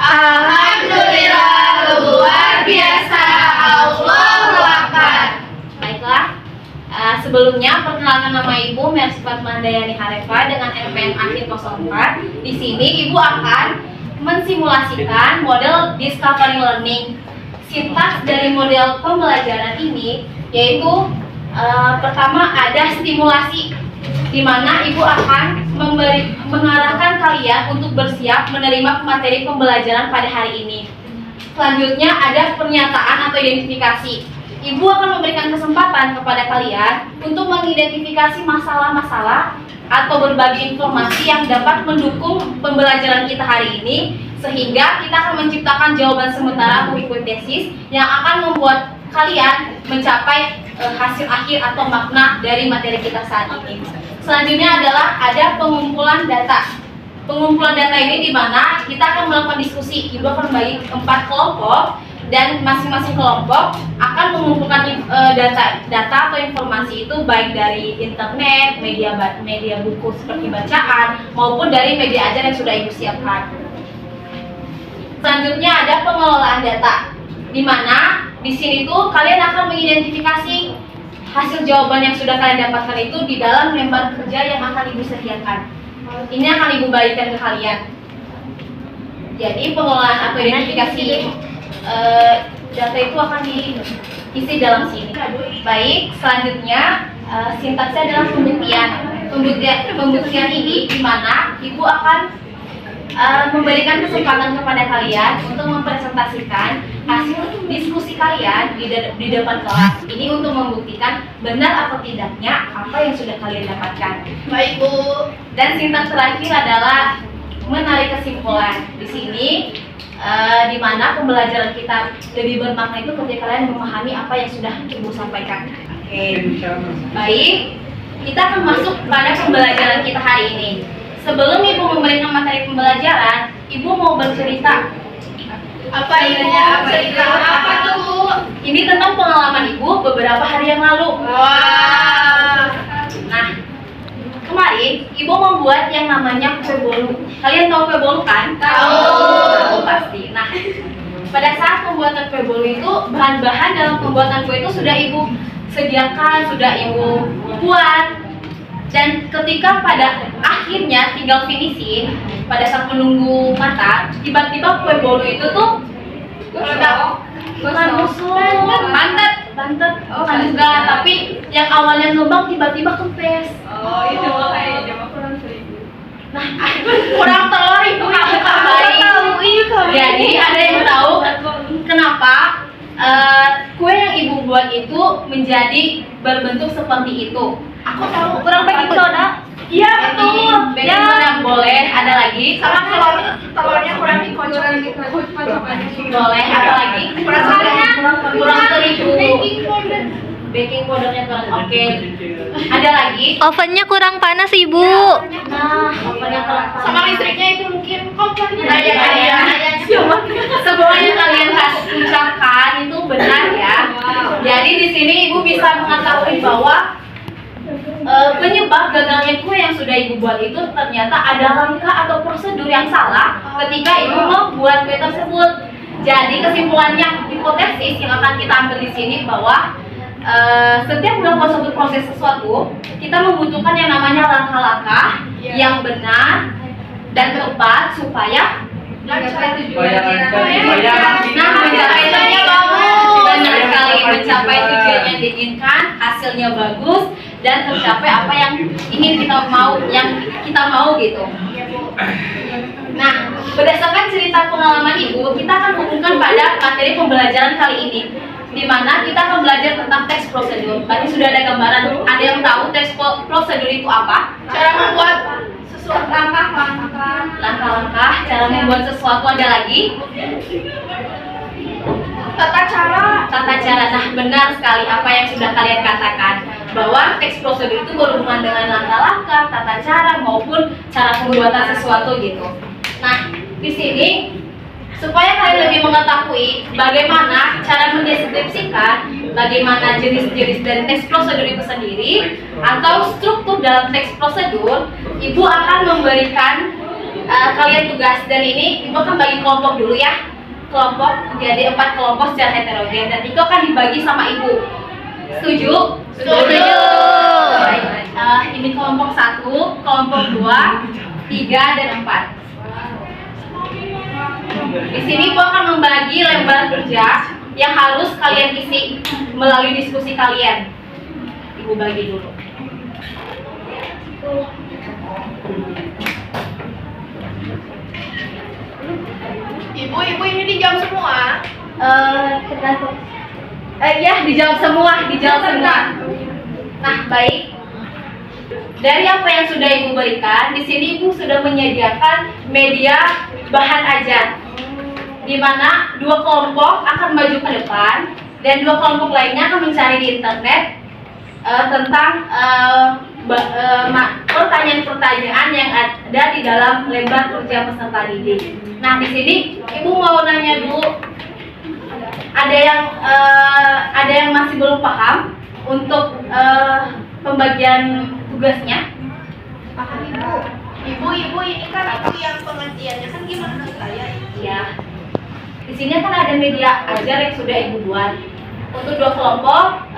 Alhamdulillah, luar biasa. Allahu Akbar. Baiklah, sebelumnya perkenalkan nama Ibu Mersifat Mandayani Harefa dengan NPM akhir 04. Di sini Ibu akan mensimulasikan model discovery learning. Sintaks dari model pembelajaran ini yaitu pertama ada stimulasi, di mana Ibu akan mengarahkan kalian untuk bersiap menerima materi pembelajaran pada hari ini. Selanjutnya ada pernyataan atau identifikasi. Ibu akan memberikan kesempatan kepada kalian untuk mengidentifikasi masalah-masalah atau berbagi informasi yang dapat mendukung pembelajaran kita hari ini, sehingga kita akan menciptakan jawaban sementara atau hipotesis yang akan membuat kalian mencapai hasil akhir atau makna dari materi kita saat ini. Selanjutnya adalah ada pengumpulan data. Pengumpulan data ini di mana kita akan melakukan diskusi. Ibu akan membagi 4 kelompok dan masing-masing kelompok akan mengumpulkan data atau informasi itu baik dari internet, media buku seperti bacaan maupun dari media ajar yang sudah Ibu siapkan. Selanjutnya ada pengelolaan data, di mana di sini tuh kalian akan mengidentifikasi hasil jawaban yang sudah kalian dapatkan itu di dalam lembar kerja yang akan Ibu sediakan. Ini akan Ibu bagikan ke kalian. Jadi pengelolaan atau identifikasi data itu akan diisi dalam sini. Baik, selanjutnya sintaksnya adalah pembuktian. Pembuktian ini di mana Ibu akan memberikan kesempatan kepada kalian untuk mempresentasikan hasil diskusi kalian di depan kelas. Ini untuk membuktikan benar atau tidaknya apa yang sudah kalian dapatkan. Baik, Bu. Dan sintaks terakhir adalah menarik kesimpulan. Di sini di mana pembelajaran kita lebih bermakna itu ketika kalian memahami apa yang sudah Ibu sampaikan. Oke. Baik, kita akan masuk pada pembelajaran kita hari ini. Sebelum Ibu memberikan materi pembelajaran, Ibu mau bercerita. Apa Ibu? Cerita apa tuh, Bu? Ini tentang pengalaman Ibu beberapa hari yang lalu. Wah. Nah, kemarin Ibu membuat yang namanya kue bolu. Kalian tahu kue bolu kan? Tahu. Pasti. Nah, pada saat pembuatan kue bolu itu, bahan-bahan dalam pembuatan kue itu sudah Ibu sediakan, sudah Ibu buat. Dan ketika pada akhirnya tinggal finishing, pada saat menunggu matang, tiba-tiba kue bolu itu tuh meledak. Bukan musuh, bantet, bukan juga, tapi yang awalnya lubang tiba-tiba kempes. Oh, itu kayak jam kurang 1000. Nah, kurang telur Ibu baik. Jadi ada yang tahu kenapa kue yang Ibu buat itu menjadi berbentuk seperti itu? Aku tahu, kurang baking soda. Iya, betul. Baking soda boleh, ada lagi. Sama telurnya kurang dikocok. Boleh, ada lagi. Kurang terigu. Baking powdernya kurang. Oke. Ada lagi. Ovennya kurang panas, Ibu. Nah, ovennya kurang panas. Sama listriknya itu mungkin kompornya. Nah, semua yang kalian ucapkan itu benar ya. Jadi di sini Ibu bisa mengetahui bahwa penyebab gagalnya kue yang sudah Ibu buat itu ternyata ada langkah atau prosedur yang salah ketika Ibu membuat kue tersebut. Jadi kesimpulannya, hipotesis yang akan kita ambil di sini bahwa setiap melakukan suatu proses sesuatu, kita membutuhkan yang namanya langkah-langkah yang benar dan tepat supaya mencapai tujuannya bagus. Benar sekali, mencapai tujuan yang diinginkan, hasilnya bagus dan tercapai apa yang ingin kita mau gitu. Nah, berdasarkan cerita pengalaman Ibu, kita akan hubungkan pada materi pembelajaran kali ini, di mana kita akan belajar tentang teks prosedur. Tadi sudah ada gambaran. Ada yang tahu teks prosedur itu apa? Cara membuat sesuatu Langkah-langkah cara membuat sesuatu. Ada lagi? tata cara. Nah, benar sekali apa yang sudah kalian katakan, bahwa teks prosedur itu berhubungan dengan langkah-langkah, tata cara maupun cara pembuatan sesuatu gitu. Nah, di sini supaya kalian lebih mengetahui bagaimana cara mendeskripsikan bagaimana jenis-jenis dari teks prosedur itu sendiri atau struktur dalam teks prosedur, Ibu akan memberikan kalian tugas, dan ini Ibu akan bagi kelompok dulu ya. Kelompok jadi 4 kelompok secara heterogen, dan itu akan dibagi sama Ibu. Setuju? Setuju. Baik. Ini kelompok 1, kelompok 2, 3, dan 4. Di sini Ibu akan membagi lembar kerja yang harus kalian isi melalui diskusi kalian. Ibu bagi dulu. Ibu ini dijawab semua. Tergantung. Ya, dijawab semua. Nah, baik. Dari apa yang sudah Ibu berikan, di sini Ibu sudah menyediakan media bahan ajar, di mana 2 kelompok akan maju ke depan dan 2 kelompok lainnya akan mencari di internet tentang pertanyaan-pertanyaan yang ada di dalam lembar kerja peserta didik. Nah, di sini Ibu mau nanya dulu, ada yang masih belum paham untuk pembagian tugasnya? Paham Ibu. Ibu ini kan aku yang pengertiannya kan gimana saya? Iya. Di sini kan ada media ajar yang sudah Ibu buat. Untuk 2 kelompok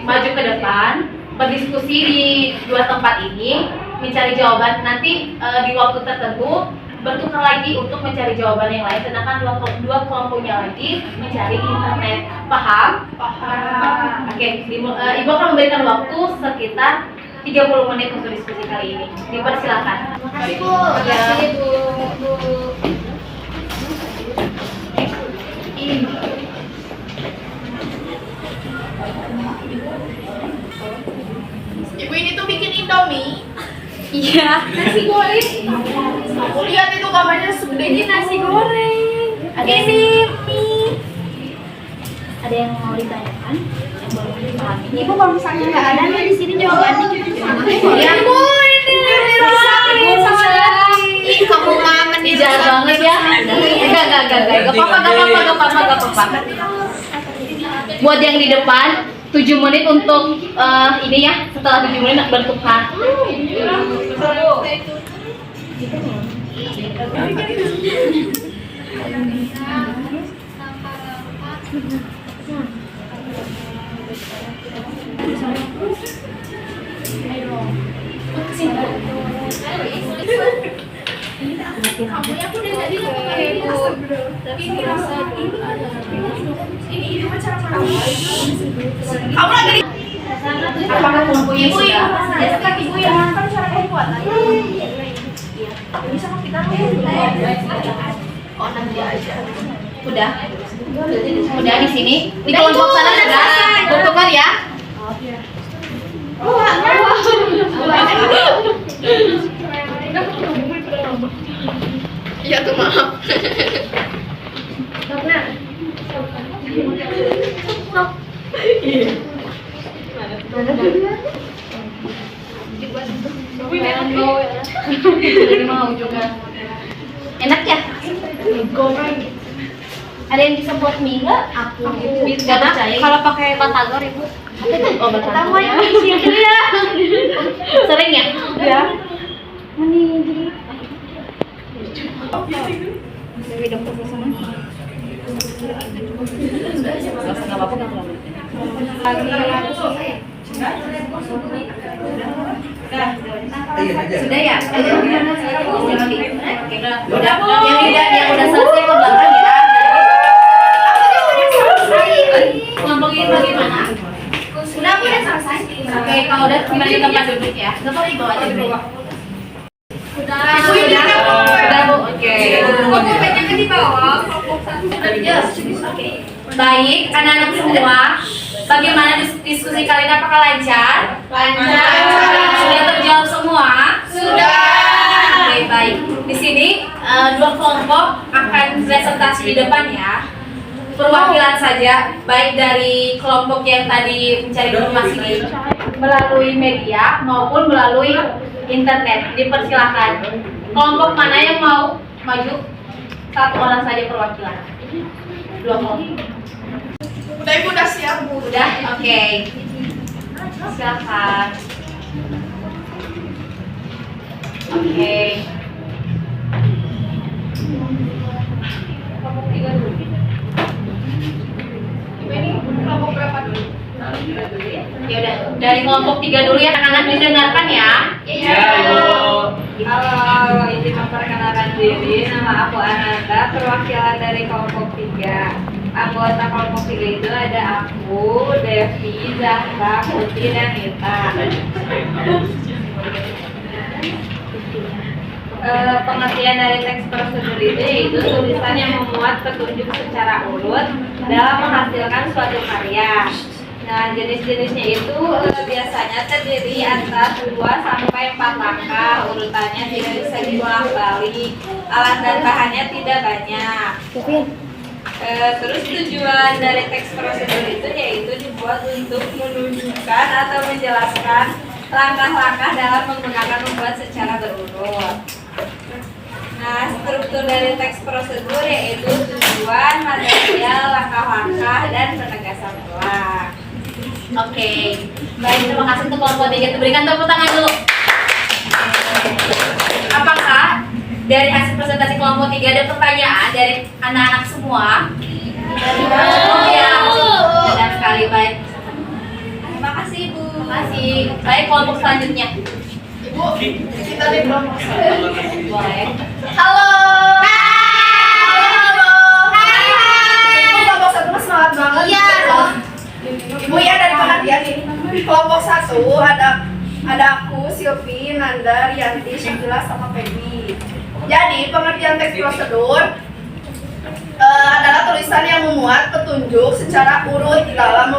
maju ke depan, berdiskusi di 2 tempat ini, mencari jawaban. Nanti di waktu tertentu bertukar lagi untuk mencari jawaban yang lain, sedangkan dua kelompoknya lagi mencari di internet. Paham? Paham. Oke, Ibu akan memberikan waktu sekitar 30 menit untuk diskusi kali ini. Dipersilakan. Terima kasih Bu. Ya. Ibu ini tuh bikin Indomie. Iya. Nasi goreng. Aku lihat itu gambarnya segede Ini nasi goreng. Ini mie. Ada yang mau ditanyakan? Yang belum dipahami? Ibu kalau misalnya nggak ada nih di sini jawabannya. Ya, Bu, ini Ih, kamu mah meniru jahat banget ya. Enggak apa-apa. Buat yang di depan 7 menit untuk ini ya, setelah 7 menit bertukar. Kamu lagi di Apakah kelompok Ibu sudah? ya, kan Ibu yang kan cara pembuatan. Ini sama kita oh nanti aja. Udah di sini. Di kelompok sana sudah bertukar ya. Iya tuh maaf. Mau juga. Enak ya? Ada yang bisa buat mie nggak? Aku nggak percaya. Kalau pakai batagor Ibu. Oh, betul. Kamu yang isi ya. Sering ya? Ya. Dewi dokter ke sana. Nggak apa-apa nggak apa-apa. Sudah ya? Yang udah selesai ke belakang ya. Kelompok ini bagaimana? Sudah aku udah selesai. Oke, kalau udah kembali ke tempat duduk ya. Nggak apa-apa dibawa aja dulu. Ibu ini Sudah, Bu. Oke. Aku banyak di bawah. Baik, anak-anak semua, bagaimana diskusi kalian? Apakah lancar? Lancar. Sudah terjawab semua? Sudah. Oke, baik. Di sini 2 kelompok akan presentasi di depan ya. Perwakilan saja, baik dari kelompok yang tadi mencari informasi melalui media maupun melalui internet. Dipersilakan. Kelompok mana yang mau maju? 1 orang saja perwakilan. 2 kelompok. Udah Ibu udah siap Bu. Udah? Oke. Silakan. Oke. Kelompok 3 dulu. Ini kelompok berapa dulu? Ya udah, dari kelompok 3 dulu ya anak-anak didengarkan ya. Iya. Halo, izin memperkenalkan diri. Nama aku Ananda, perwakilan dari kelompok 3. Anggota kelompok 3 itu ada aku, Devi, Zahra, Putri, dan Nita. Pengertian dari teks prosedur itu yaitu tulisan yang memuat petunjuk secara urut dalam menghasilkan suatu karya. Nah, jenis-jenisnya itu biasanya terdiri atas 2 sampai 4 langkah, urutannya tidak bisa dibolak-balik, alat dan bahannya tidak banyak. Terus tujuan dari teks prosedur itu yaitu dibuat untuk menunjukkan atau menjelaskan langkah-langkah dalam menggunakan membuat secara berurut. Nah, struktur dari teks prosedur yaitu tujuan, material, langkah-langkah, dan penegasan ulang. Oke, baik, terima kasih untuk kelompok 3. Berikan tepuk tangan dulu. Apakah dari hasil presentasi kelompok 3 ada pertanyaan dari anak-anak semua? Oh ya, benar sekali, baik. Terima kasih Ibu. Terima kasih. Baik, kelompok selanjutnya. Ibu, kita di kelompok 1. Boleh. Halo. Halo. Ibu kelompok 1 semangat banget. Iya. Ibu ya dari pengertian nih. Kelompok 1 ada aku, Silvi, Nanda, Rianti, Syakila, sama Feby. Jadi pengertian teks prosedur adalah tulisan yang memuat petunjuk secara urut dalam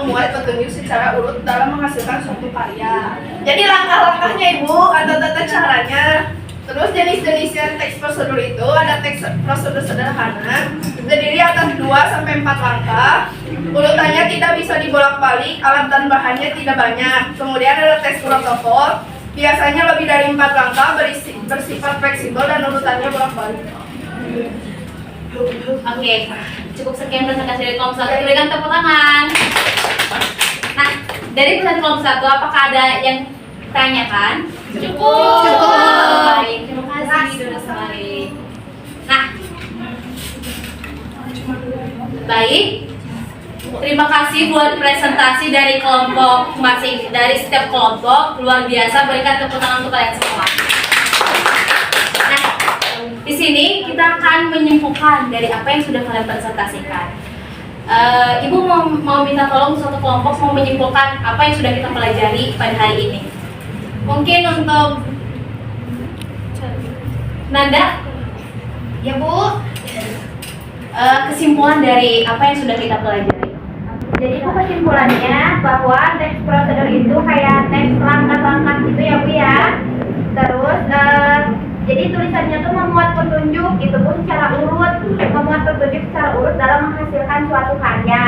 menghasilkan suatu karya. Jadi langkah-langkahnya Ibu atau tata caranya. Terus jenis-jenisnya teks prosedur itu ada teks prosedur sederhana, terdiri atas 2 sampai 4 langkah. Urutannya tidak bisa dibolak-balik, alat dan bahannya tidak banyak. Kemudian ada teks protokol, biasanya lebih dari 4 langkah, bersifat fleksibel dan urutannya bolak-balik. Oke, cukup sekian presentasi dari kelompok 1. Berikan tepuk tangan. Nah, dari presentasi kelompok 1, apakah ada yang tanyakan? Cukup. Baik, terima kasih Dona sekali. Nah, baik. Terima kasih buat presentasi dari kelompok dari setiap kelompok. Luar biasa, berikan tepuk tangan untuk kalian semua. Nah, di sini kita akan menyimpulkan dari apa yang sudah kalian presentasikan. Ibu mau minta tolong suatu kelompok mau menyimpulkan apa yang sudah kita pelajari pada hari ini. Mungkin untuk Nanda, Ya Bu. kesimpulan dari apa yang sudah kita pelajari. Jadi itu kesimpulannya bahwa teks prosedur itu kayak teks langkah-langkah gitu ya Bu ya. Terus jadi tulisannya tuh memuat petunjuk itu pun secara urut, dalam menghasilkan suatu karya.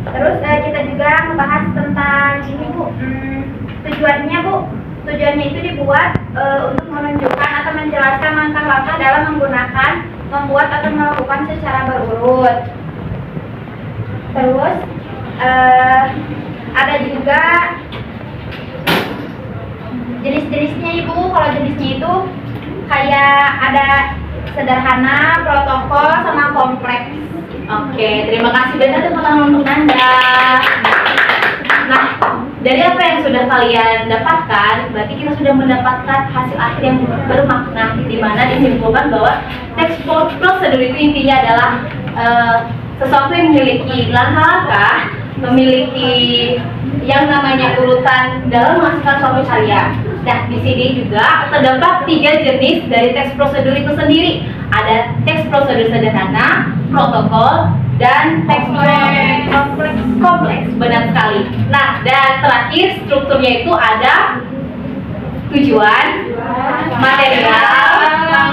Terus kita juga membahas tentang ini Bu, tujuannya Bu. Tujuannya itu dibuat untuk menunjukkan atau menjelaskan langkah-langkah dalam membuat atau melakukan secara berurut. Terus ada juga jenis-jenisnya Ibu. Kalau jenisnya itu kayak ada sederhana, protokol, sama kompleks. Oke, terima kasih banyak tepuk tangan untuk Nanda. Nah, dari apa yang sudah kalian dapatkan, berarti kita sudah mendapatkan hasil akhir yang bermakna, di mana disimpulkan bahwa teks prosedur itu intinya adalah sesuatu yang memiliki langkah-langkah, memiliki yang namanya urutan dalam menghasilkan suatu karya. Nah, di sini juga terdapat 3 jenis dari teks prosedur itu sendiri. Ada teks prosedur sederhana, protokol, dan teks kompleks. Benar sekali. Nah, dan terakhir strukturnya itu ada tujuan, material,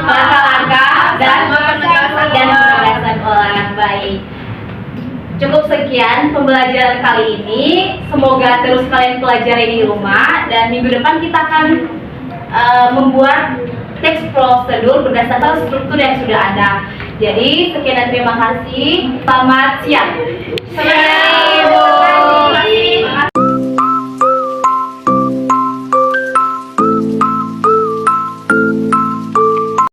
langkah-langkah, dan penegasan ulang. Baik. Cukup sekian pembelajaran kali ini. Semoga terus kalian pelajari di rumah, dan minggu depan kita akan membuat teks prosedur berdasarkan struktur yang sudah ada. Jadi sekian dan terima kasih. Selamat siang. Selamat siang.